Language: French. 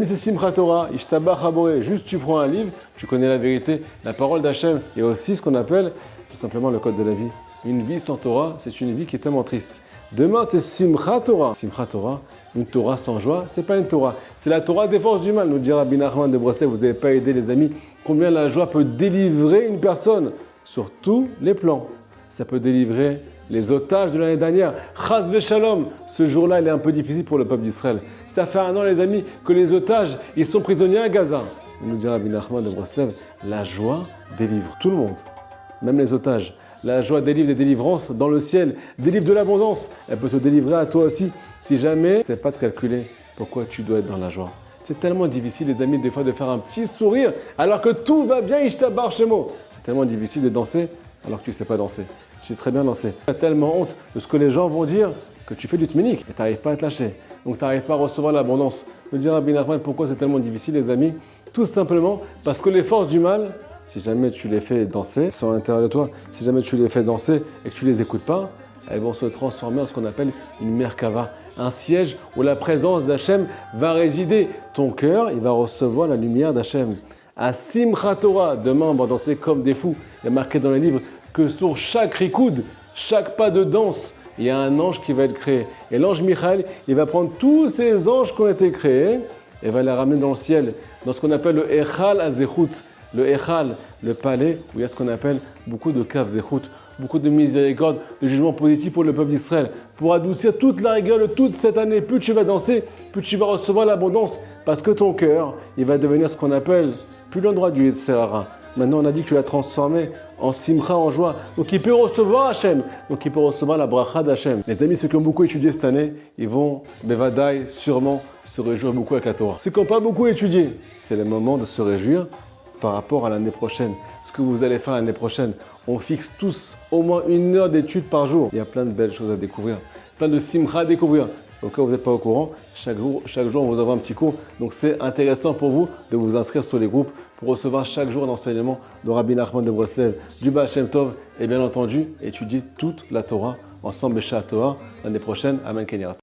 C'est Simchat Torah, Ishtabach Haboré. Juste tu prends un livre, tu connais la vérité, la parole d'Hachem et aussi ce qu'on appelle tout simplement le code de la vie. Une vie sans Torah, c'est une vie qui est tellement triste. Demain, c'est Simchat Torah. Simchat Torah, une Torah sans joie, c'est pas une Torah. C'est la Torah des forces du mal. Nous dira Rabbi Nachman de Breslev, vous n'avez pas aidé les amis, combien la joie peut délivrer une personne sur tous les plans. Ça peut délivrer les otages de l'année dernière. Chas v'shalom, ce jour-là, il est un peu difficile pour le peuple d'Israël. Ça fait un an, les amis, que les otages, ils sont prisonniers à Gaza. Nous dira Rabbi Nachman de Breslev, la joie délivre tout le monde, même les otages. La joie délivre des délivrances dans le ciel, délivre de l'abondance. Elle peut te délivrer à toi aussi. Si jamais, tu ne sais pas te calculer pourquoi tu dois être dans la joie. C'est tellement difficile, les amis, des fois de faire un petit sourire alors que tout va bien, Ishtabar Shemo. C'est tellement difficile de danser alors que tu ne sais pas danser. Tu sais très bien danser. Tu as tellement honte de ce que les gens vont dire que tu fais du tminik et tu n'arrives pas à te lâcher. Donc tu n'arrives pas à recevoir l'abondance. Je veux dire à Rabbi Nachman pourquoi c'est tellement difficile, les amis. Tout simplement parce que les forces du mal, si jamais tu les fais danser, sont à l'intérieur de toi, si jamais tu les fais danser et que tu les écoutes pas, elles vont se transformer en ce qu'on appelle une merkava, un siège où la présence d'Hachem va résider. Ton cœur, il va recevoir la lumière d'Hachem. À Simchat Torah, demain on va danser comme des fous. Il y a marqué dans les livres que sur chaque rikoud, chaque pas de danse, il y a un ange qui va être créé. Et l'ange Michael, il va prendre tous ces anges qui ont été créés et va les ramener dans le ciel, dans ce qu'on appelle le Echal HaZechut. Le Echal, le palais, où il y a ce qu'on appelle beaucoup de Kav Zechut, beaucoup de miséricorde, de jugement positif pour le peuple d'Israël, pour adoucir toute la rigueur de toute cette année. Plus tu vas danser, plus tu vas recevoir l'abondance, parce que ton cœur, il va devenir ce qu'on appelle plus l'endroit du Yetzirah. Maintenant, on a dit que tu l'as transformé en simcha, en joie. Donc, il peut recevoir Hachem. Donc, il peut recevoir la bracha d'Hachem. Les amis, ceux qui ont beaucoup étudié cette année, ils vont, bevadaï, sûrement se réjouir beaucoup avec la Torah. Ceux qui n'ont pas beaucoup étudié, c'est le moment de se réjouir par rapport à l'année prochaine. Ce que vous allez faire l'année prochaine, on fixe tous au moins 1 heure d'études par jour. Il y a plein de belles choses à découvrir, plein de simcha à découvrir. Au cas où vous n'êtes pas au courant, chaque jour, on vous envoie un petit cours. Donc, c'est intéressant pour vous de vous inscrire sur les groupes pour recevoir chaque jour un enseignement de Rabbi Nachman de Breslev, du Baal Shem Tov et bien entendu, étudier toute la Torah ensemble, Beshat Torah, l'année prochaine. Amen, Kenyat.